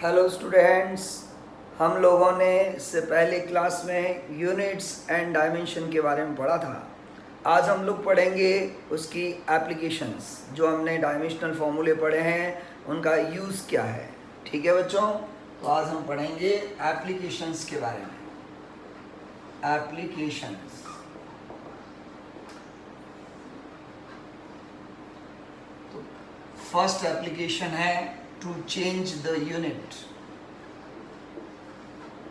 Hello students, हम लोगों ने इससे पहले क्लास में यूनिट्स एंड डायमेंशन के बारे में पढ़ा था। आज हम लोग पढ़ेंगे उसकी एप्लीकेशंस। जो हमने डायमेंशनल फॉर्मूले पढ़े हैं उनका यूज़ क्या है। ठीक है बच्चों, तो आज हम पढ़ेंगे एप्लीकेशंस के बारे में। एप्लीकेशंस, तो फर्स्ट एप्लीकेशन है to change the unit.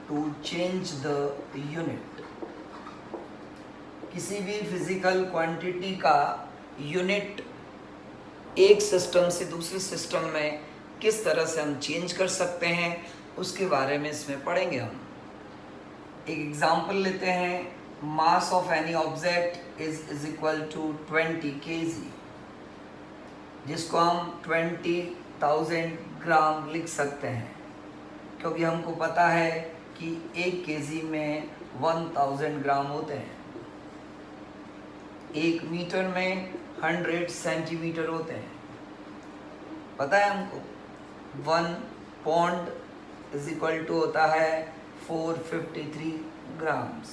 To change the unit, किसी भी फिजिकल क्वांटिटी का यूनिट एक सिस्टम से दूसरे सिस्टम में किस तरह से हम चेंज कर सकते हैं उसके बारे में इसमें पढ़ेंगे हम। एक एग्जांपल लेते हैं। Mass of any object is equal to 20 kg, जिसको हम 20,000 ग्राम लिख सकते हैं, क्योंकि हमको पता है कि 1 kg में 1000 ग्राम होते हैं। 1 मीटर में 100 सेंटीमीटर होते हैं, पता है हमको। 1 पौंड इज इक्वल टू होता है 453 ग्राम्स।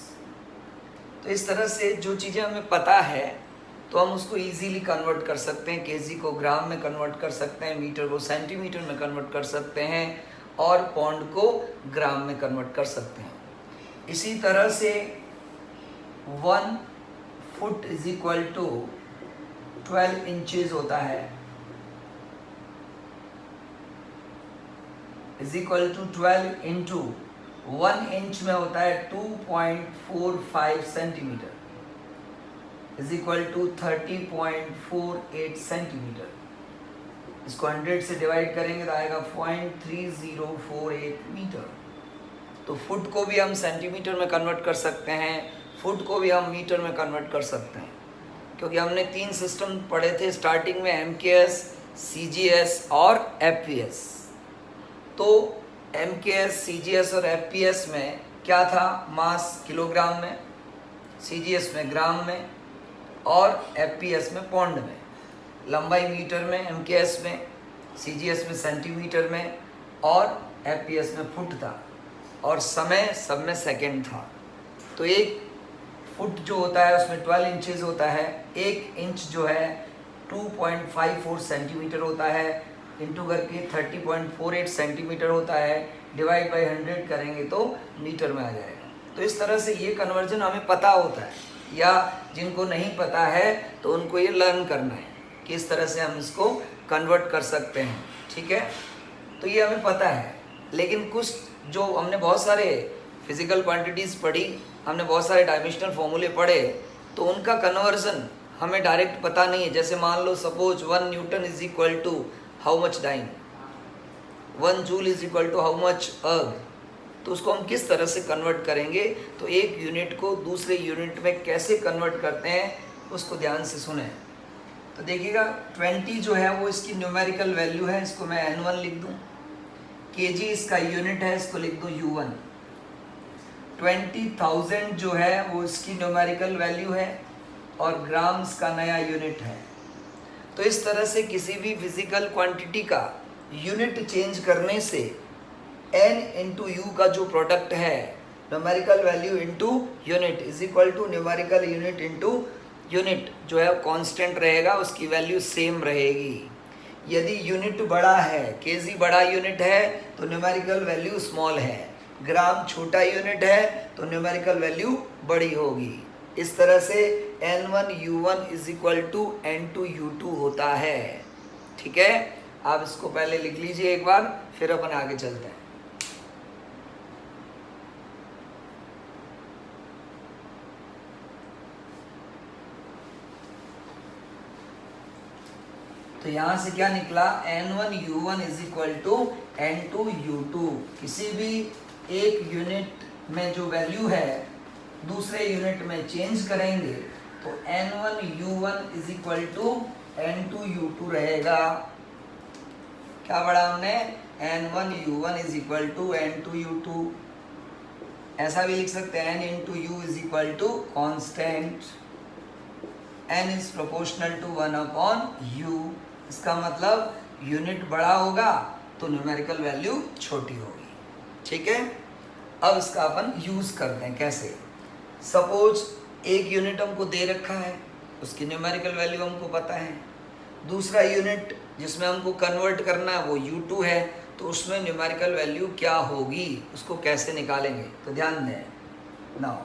तो इस तरह से जो चीज़ें हमें पता है तो हम उसको इजीली कन्वर्ट कर सकते हैं। केजी को ग्राम में कन्वर्ट कर सकते हैं, मीटर को सेंटीमीटर में कन्वर्ट कर सकते हैं और पौंड को ग्राम में कन्वर्ट कर सकते हैं। इसी तरह से 1 foot is equal to 12 inches होता है, is equal to 12 into 1 inch में होता है 2.45 centimetre, is equal to 30.48 centimetre. इसको 100 से डिवाइड करेंगे तो आएगा 0.3048 मीटर। तो फुट को भी हम सेंटीमीटर में कन्वर्ट कर सकते हैं, फुट को भी हम मीटर में कन्वर्ट कर सकते हैं, क्योंकि हमने 3 सिस्टम पढ़े थे स्टार्टिंग में, MKS, CGS और FPS। तो MKS, CGS और FPS में क्या था? मास किलोग्राम में, CGS में ग्राम में और FPS में पौंड में। लंबाई मीटर में MKS में, CGS में सेंटीमीटर में और FPS में फुट था, और समय सब में सेकेंड था। तो 1 फुट जो होता है उसमें 12 इंचेस होता है, 1 इंच जो है 2.54 सेंटीमीटर होता है, इंटू करके 30.48 सेंटीमीटर होता है, डिवाइड बाई 100 करेंगे तो मीटर में आ जाएगा। तो इस तरह से ये कन्वर्जन हमें पता होता है, या जिनको नहीं पता है तो उनको ये लर्न करना है कि इस तरह से हम इसको कन्वर्ट कर सकते हैं। ठीक है, तो ये हमें पता है। लेकिन कुछ जो हमने बहुत सारे फिजिकल क्वांटिटीज़ पढ़ी, हमने बहुत सारे डायमेंशनल फॉर्मूले पढ़े, तो उनका कन्वर्जन हमें डायरेक्ट पता नहीं है। जैसे मान लो suppose 1 newton is equal to how much dyne, 1 joule is equal to how much erg. तो उसको हम किस तरह से कन्वर्ट करेंगे, तो एक यूनिट को दूसरे यूनिट में कैसे कन्वर्ट करते हैं उसको ध्यान से सुने। तो देखिएगा 20 जो है वो इसकी न्यूमेरिकल वैल्यू है, इसको मैं N1 लिख दूँ। kg इसका यूनिट है, इसको लिख दूँ U1। 20,000 जो है वो इसकी न्यूमेरिकल वैल्यू है और ग्राम्स का नया यूनिट है। तो इस तरह से किसी भी फिजिकल क्वांटिटी का यूनिट चेंज करने से n इंटू यू का जो प्रोडक्ट है, numerical value into unit is equal to numerical unit into unit जो है कांस्टेंट रहेगा, उसकी वैल्यू सेम रहेगी। यदि यूनिट बड़ा है, केजी बड़ा यूनिट है तो न्यूमेरिकल वैल्यू स्मॉल है, ग्राम छोटा यूनिट है तो न्यूमेरिकल वैल्यू बड़ी होगी। इस तरह से N1 U1 is equal to N2 U2 होता है। ठीक है, आप इसको पहले लिख लीजिए एक बार, फिर अपन आगे चलते हैं। तो यहाँ से क्या निकला? N1 U1 is equal to N2 U2। किसी भी एक यूनिट में जो वैल्यू है दूसरे यूनिट में चेंज करेंगे तो N1 U1 is equal to N2 U2 रहेगा। क्या पढ़ा हमने? N1 U1 is equal to N2 U2। ऐसा भी लिख सकते हैं N into U is equal to constant, N is proportional to 1 upon U। इसका मतलब यूनिट बड़ा होगा तो न्यूमेरिकल वैल्यू छोटी होगी। ठीक है, अब इसका अपन यूज़ करते हैं कैसे। सपोज एक यूनिट हमको दे रखा है, उसकी न्यूमेरिकल वैल्यू हमको पता है। दूसरा यूनिट जिसमें हमको कन्वर्ट करना है वो U2 है, तो उसमें न्यूमेरिकल वैल्यू क्या होगी, उसको कैसे निकालेंगे। तो ध्यान दें नाउ,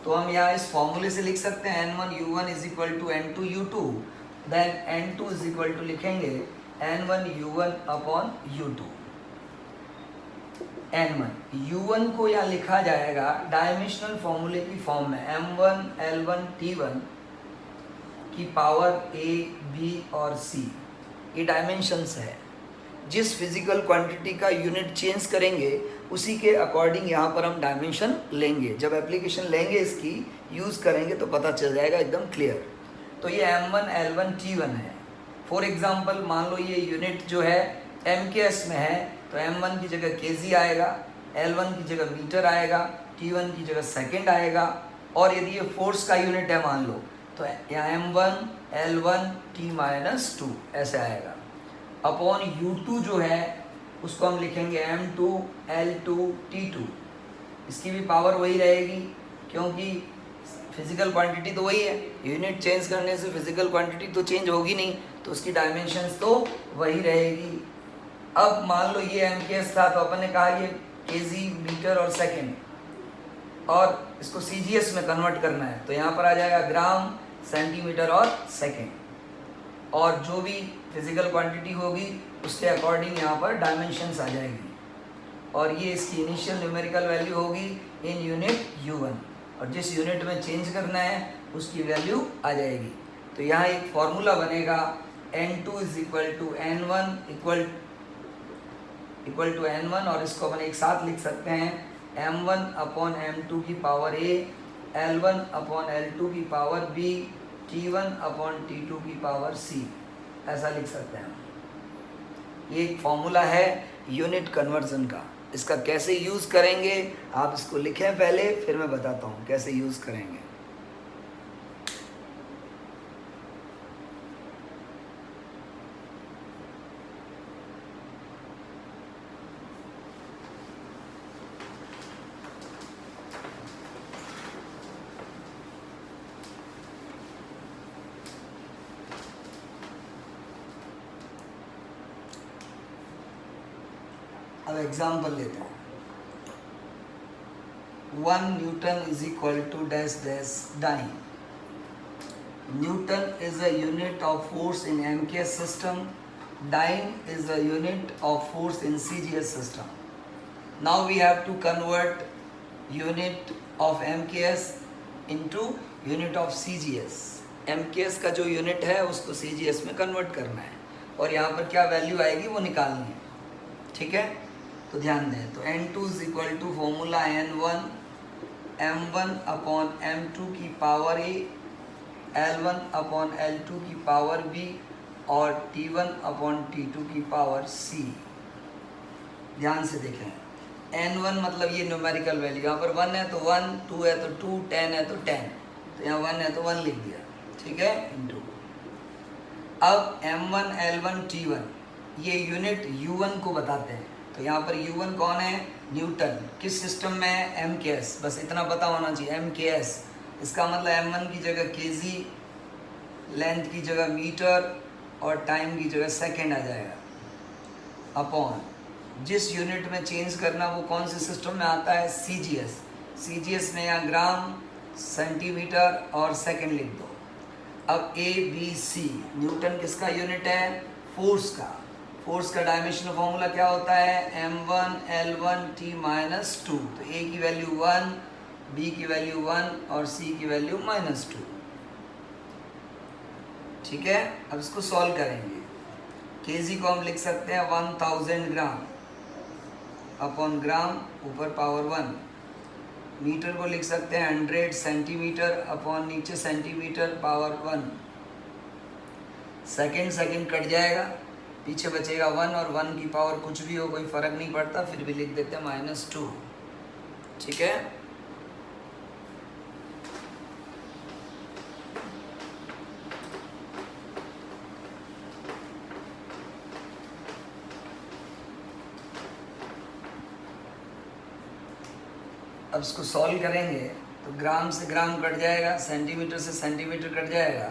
तो हम यहाँ इस फॉर्मूले से लिख सकते हैं N1U1 is equal to N2U2, then N2 is equal to लिखेंगे N1U1 upon U2। N1 U1 को यहाँ लिखा जाएगा डायमेंशनल फॉर्मूले की फॉर्म में M1L1T1 की पावर A, B और C, ये डायमेंशंस है। जिस फिजिकल क्वांटिटी का यूनिट चेंज करेंगे उसी के अकॉर्डिंग यहाँ पर हम डायमेंशन लेंगे। जब एप्लीकेशन लेंगे इसकी यूज़ करेंगे तो पता चल जाएगा एकदम क्लियर। तो ये M1L1T1 है। फॉर एग्जांपल मान लो ये यूनिट जो है MKS में है, तो M1 की जगह kg आएगा, L1 की जगह मीटर आएगा, T1 की जगह सेकेंड आएगा। और यदि ये फोर्स का यूनिट है मान लो, तो यहाँ M1L1T-2 ऐसे आएगा। अपॉन U2 जो है उसको हम लिखेंगे M2L2T2। इसकी भी पावर वही रहेगी क्योंकि फिजिकल क्वांटिटी तो वही है, यूनिट चेंज करने से फिजिकल क्वांटिटी तो चेंज होगी नहीं, तो उसकी डायमेंशंस तो वही रहेगी। अब मान लो ये MKS था, तो अपन ने कहा ये kg, मीटर और सेकेंड, और इसको CGS में कन्वर्ट करना है, तो यहाँ पर आ जाएगा ग्राम, सेंटीमीटर और सेकेंड। और जो भी फिजिकल क्वांटिटी होगी उसके अकॉर्डिंग यहाँ पर डायमेंशंस आ जाएगी, और ये इसकी इनिशियल न्यूमेरिकल वैल्यू होगी इन यूनिट U1, और जिस यूनिट में चेंज करना है उसकी वैल्यू आ जाएगी। तो यहाँ एक फॉर्मूला बनेगा N2 is equal to N1 equal to N1, और इसको अपन एक साथ लिख सकते हैं M1 अपॉन M2 की power A, L1 upon L2 की power B, T1 upon T2 की पावर C, ऐसा लिख सकते हैं। ये एक फॉर्मूला है यूनिट कन्वर्जन का। इसका कैसे यूज़ करेंगे आप इसको लिखें पहले, फिर मैं बताता हूँ कैसे यूज़ करेंगे। अब एग्जाम्पल लेते हैं। 1 newton is equal to dash dash dyne. Newton is a unit of force in MKS system, dyne is a unit of force in CGS system. Now we have to convert unit of MKS into unit of CGS। MKS का जो unit है उसको CGS में convert करना है, और यहाँ पर क्या वैल्यू आएगी वो निकालनी है। ठीक है, तो ध्यान दें। तो N2 इज इक्वल टू formula N1 M1 upon M2 की power A, L1 upon L2 की पावर B और T1 अपॉन T2 की पावर C। ध्यान से देखें, N1 मतलब ये न्यूमेरिकल वैल्यू, यहाँ पर 1 है तो 1, 2 है तो 2, 10 है तो 10, तो यहाँ 1 है तो 1 लिख दिया। ठीक है, इनटू। अब M1 L1 T1 ये यूनिट U1 को बताते हैं, तो यहाँ पर U1 कौन है, न्यूटन। किस सिस्टम में है, MKS, बस इतना पता होना चाहिए MKS। इसका मतलब M1 की जगह kg, लेंथ की जगह मीटर और टाइम की जगह सेकेंड आ जाएगा, अपॉन जिस यूनिट में चेंज करना वो कौन से सिस्टम में आता है, CGS। CGS में यहाँ ग्राम, सेंटीमीटर और सेकेंड लिख दो। अब ABC न्यूटन किसका यूनिट है, फोर्स का। फोर्स का डायमेंशनल फॉर्मूला क्या होता है, M1L1T-2। तो A की वैल्यू 1, B की वैल्यू 1 और C की वैल्यू -2। ठीक है, अब इसको सॉल्व करेंगे। kg को हम लिख सकते हैं 1000 ग्राम अपॉन ग्राम ऊपर पावर 1। मीटर को लिख सकते हैं 100 सेंटीमीटर अपॉन नीचे सेंटीमीटर पावर 1। सेकेंड कट जाएगा, पीछे बचेगा 1, और 1 की पावर कुछ भी हो कोई फ़र्क नहीं पड़ता, फिर भी लिख देते हैं -2। ठीक है, अब इसको सॉल्व करेंगे तो ग्राम से ग्राम कट जाएगा, सेंटीमीटर से सेंटीमीटर कट जाएगा,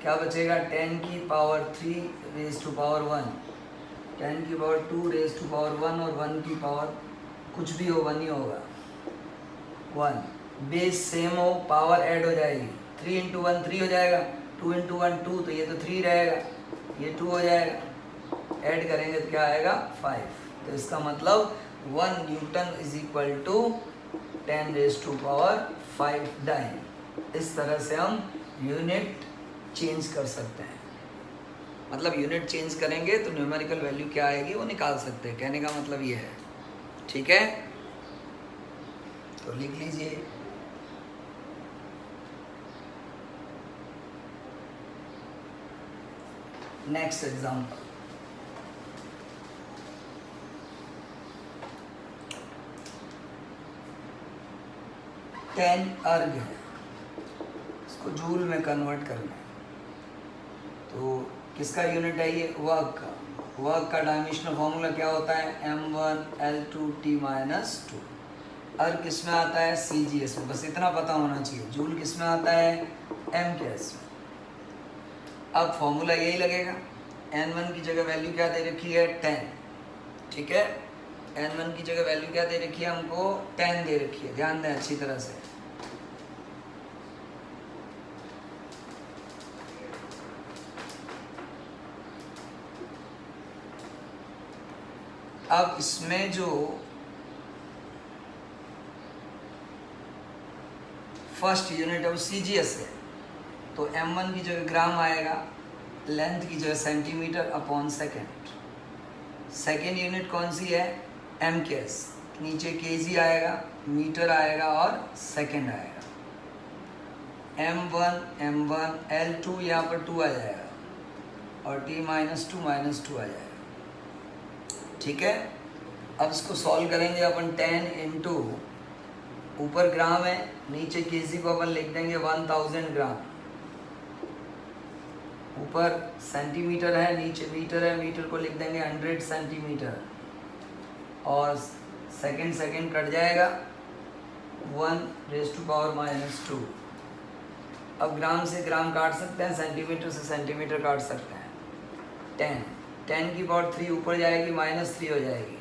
क्या बचेगा 10 की पावर 3 रेज टू पावर 1, 10 की पावर 2 रेज टू पावर 1 और 1 की पावर कुछ भी हो 1 ही होगा 1। बेस सेम हो, पावर ऐड हो जाएगी, 3 इंटू 1 3 हो जाएगा, 2 इंटू 1 2, तो ये तो 3 रहेगा, ये 2 हो जाएगा, ऐड करेंगे तो क्या आएगा 5। तो इसका मतलब 1 newton is equal to 10 raise to power 5 dyne. इस तरह से हम यूनिट चेंज कर सकते हैं, मतलब यूनिट चेंज करेंगे तो न्यूमेरिकल वैल्यू क्या आएगी वो निकाल सकते हैं, कहने का मतलब ये है। ठीक है, तो लिख लीजिए नेक्स्ट एग्जाम्पल। टेन अर्ग है, इसको जूल में कन्वर्ट करना है, तो किसका यूनिट है ये, वर्क का। वर्क का डायमेंशनल फॉर्मूला क्या होता है, m1L2T-2। अर्ग किस में आता है, CGS में, बस इतना पता होना चाहिए। जूल किस में आता है, MKS में। अब फॉर्मूला यही लगेगा, n1 की जगह वैल्यू क्या दे रखी है 10, ठीक है, n1 की जगह वैल्यू क्या दे रखी है, हमको 10 दे रखी है, ध्यान दें अच्छी तरह से। अब इसमें जो फर्स्ट यूनिट है वो CGS है, तो m1 की जगह ग्राम आएगा, लेंथ की जगह centimetre upon second. Second unit कौन सी है, MKS, नीचे kg आएगा, मीटर आएगा और सेकेंड आएगा। m1 L2 यहाँ पर 2 आ जाएगा और T-2 -2 आ जाएगा। ठीक है, अब इसको सॉल्व करेंगे अपन। 10 इंटू ऊपर ग्राम है, नीचे केजी को अपन लिख देंगे 1000 ग्राम। ऊपर सेंटीमीटर है, नीचे मीटर है, मीटर को लिख देंगे 100 सेंटीमीटर, और सेकंड कट जाएगा 1 रेज़ टू पावर -2। अब ग्राम से ग्राम काट सकते हैं, सेंटीमीटर से सेंटीमीटर काट सकते हैं। 10 की पावर 3 ऊपर जाएगी -3 हो जाएगी,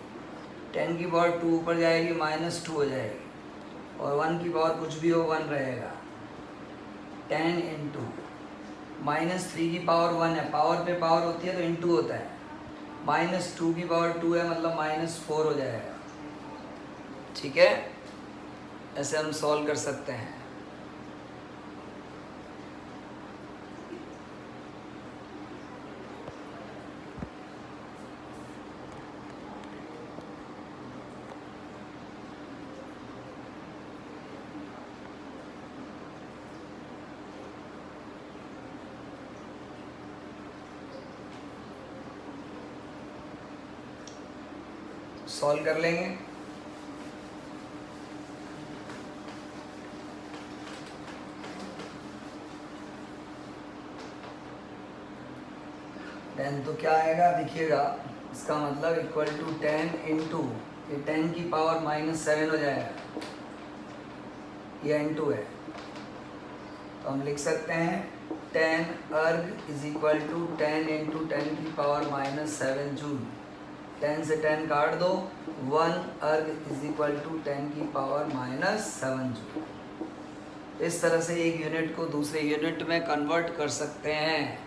10 की पावर 2 ऊपर जाएगी -2 हो जाएगी, और 1 की पावर कुछ भी हो 1 रहेगा। 10 इंटू -3 की पावर 1 है, पावर पे पावर होती है तो इंटू होता है, -2 की पावर 2 है मतलब -4 हो जाएगा। ठीक है, ऐसे हम सॉल्व कर सकते हैं। सॉल्व कर लेंगे। देन तो क्या आएगा देखिएगा, इसका मतलब इक्वल टू 10 इंटू ये 10 की पावर -7 हो जाएगा, ये इंटू है, तो हम लिख सकते हैं 10 अर्ग इज इक्वल टू 10 इंटू 10 की पावर -7 जूल। 10 से 10 काट दो, 1 अर्ग इज इक्वल टू 10 की पावर -7 जूल। इस तरह से एक यूनिट को दूसरे यूनिट में कन्वर्ट कर सकते हैं।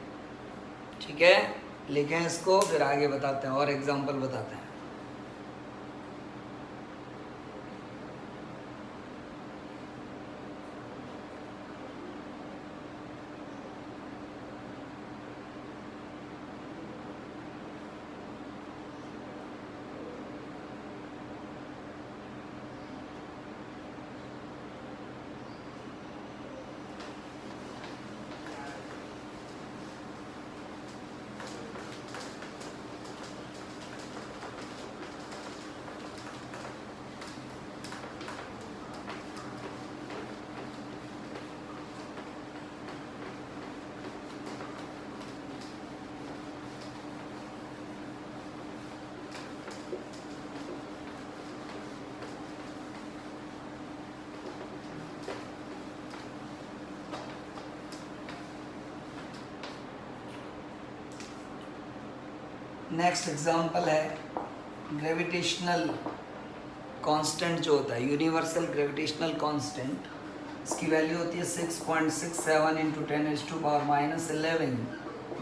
ठीक है, लिखें इसको, फिर आगे बताते हैं और एग्जांपल बताते हैं। नेक्स्ट एग्जांपल है ग्रेविटेशनल कांस्टेंट जो होता है, यूनिवर्सल ग्रेविटेशनल कांस्टेंट, इसकी वैल्यू होती है 6.67 into 10⁻⁻11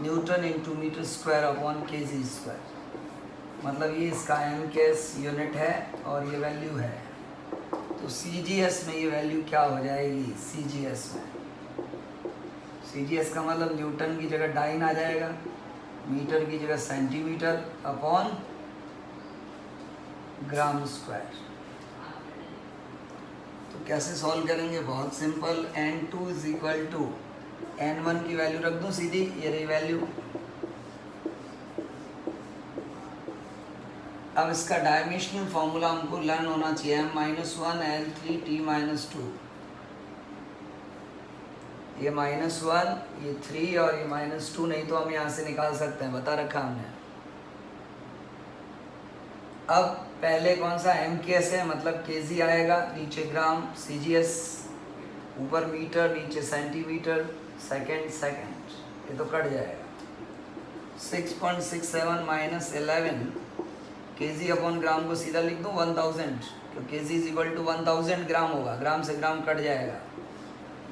newton into metre square upon KG square. मतलब ये इसका एमकेएस यूनिट है और ये वैल्यू है। तो सीजीएस में ये वैल्यू क्या हो जाएगी? सीजीएस में, सीजीएस का मतलब न्यूटन की जगह डाइन आ जाएगा, मीटर की जगह सेंटीमीटर अपॉन ग्राम स्क्वायर। तो कैसे सॉल्व करेंगे? बहुत simple, n2 is equal to n1 की वैल्यू रख दूं सीधी, ये रही वैल्यू। अब इसका डायमेंशनल फॉर्मूला हमको लर्न होना चाहिए, m-1 L3T-2। ये -1, ये 3 और ये -2 नहीं तो हम यहाँ से निकाल सकते हैं, बता रखा हमने। अब पहले कौन सा एमकेएस है, मतलब केजी आएगा, नीचे ग्राम, सीजीएस ऊपर मीटर, नीचे सेंटीमीटर, सेकंड, ये तो कट जाएगा। 6.67 माइनस 11 केजी अपॉन ग्राम को सीधा लिख दूँ 1000, क्योंकि KG is equal to 1000 gram होगा, ग्राम से ग्राम कट जाएगा।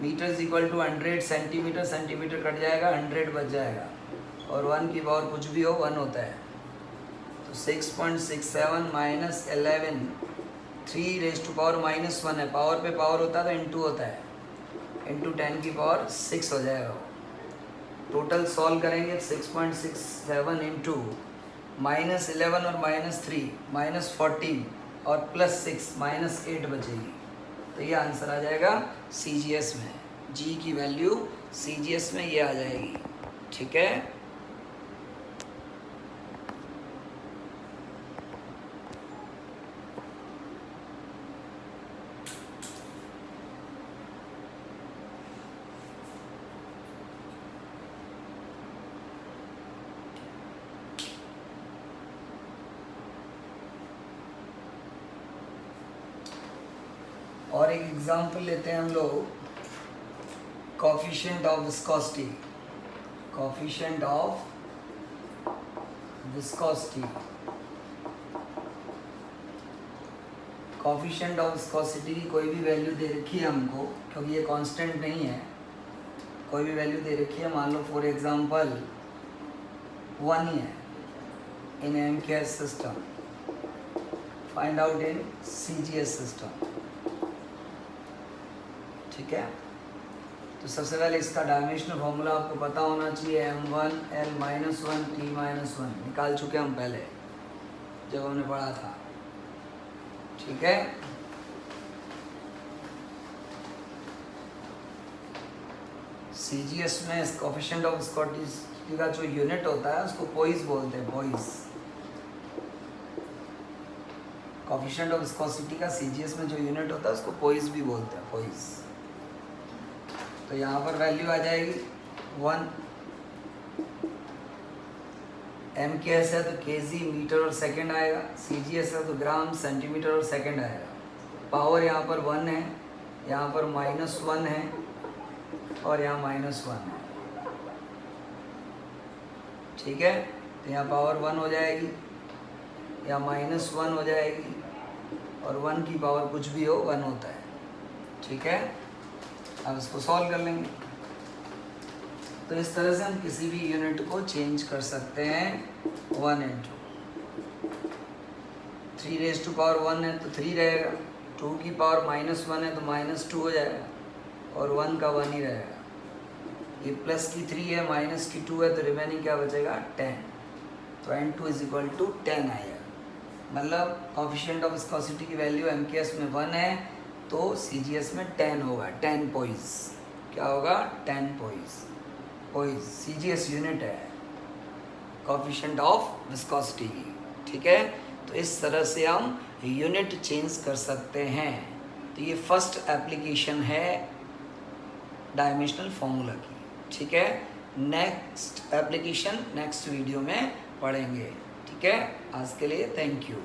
Metre is equal to 100 centimetre, centimetre cut जाएगा, 100 बच जाएगा, और 1 की पावर कुछ भी हो 1 होता है। तो 6.67 माइनस 11, 3 रेज़ टू पावर -1 है, पावर पे पावर होता है तो इंटू होता है, इंटू 10 की पावर 6 हो जाएगा। टोटल सॉल्व करेंगे 6.67 इंटू -11 और -3 -14 और +6 -8 बचेगी। तो ये आंसर आ जाएगा सीजीएस में, जी की वैल्यू सीजीएस में ये आ जाएगी। ठीक है, और एक एग्जांपल लेते हैं हम लोग, coefficient of viscosity. Coefficient of viscosity, coefficient of viscosity की कोई भी वैल्यू दे रखी है हमको, क्योंकि ये कांस्टेंट नहीं है, कोई भी वैल्यू दे रखी है, मान लो फॉर एग्जांपल 1 ही है in MKS system, find out in CGS system. ठीक है, तो सबसे पहले इसका डायमेंशनल फॉर्मूला आपको पता होना चाहिए, m1 L-1 T-1 निकाल चुके हम पहले जब हमने पढ़ा था। ठीक है, सीजीएस में इस कोफिशिएंट ऑफ विस्कोसिटी का जो यूनिट होता है उसको पोइस बोलते हैं, पोइस। कोफिशिएंट ऑफ विस्कोसिटी का सीजीएस में जो यूनिट होता है उसको पोइस भी बोलते हैं, पोइस। तो यहाँ पर वैल्यू आ जाएगी 1, एमकेएस है तो केजी, मीटर और सेकंड आएगा, सीजीएस है तो ग्राम, सेंटीमीटर और सेकंड आएगा। पावर यहाँ पर 1 है, यहाँ पर -1 है और यहाँ -1 है। ठीक है, तो यहाँ पावर 1 हो जाएगी, यहाँ -1 हो जाएगी, और 1 की पावर कुछ भी हो 1 होता है। ठीक है, अब इसको सॉल्व कर लेंगे। तो इस तरह से हम किसी भी यूनिट को चेंज कर सकते हैं। 1 इंटू 3 रेज़ टू पावर 1 है तो 3 रहेगा, 2 की पावर -1 है तो -2 हो जाएगा, और 1 का 1 ही रहेगा। ये प्लस की 3 है, माइनस की 2 है, तो रिमेनिंग क्या बचेगा? 10। तो n2 इज इक्वल टू 10 आएगा। मतलब कोफिशिएंट ऑफ विस्कोसिटी की वैल्यू एमकेएस में 1 है तो सीजीएस में 10 होगा, 10 पोइस। क्या होगा? 10 पोइस। पोइस सीजीएस यूनिट है कोफिशिएंट ऑफ विस्कोसिटी की। ठीक है, तो इस तरह से हम यूनिट चेंज कर सकते हैं। तो ये फर्स्ट एप्लीकेशन है डायमेंशनल फॉर्मूला की। ठीक है, नेक्स्ट एप्लीकेशन नेक्स्ट वीडियो में पढ़ेंगे। ठीक है, आज के लिए थैंक यू।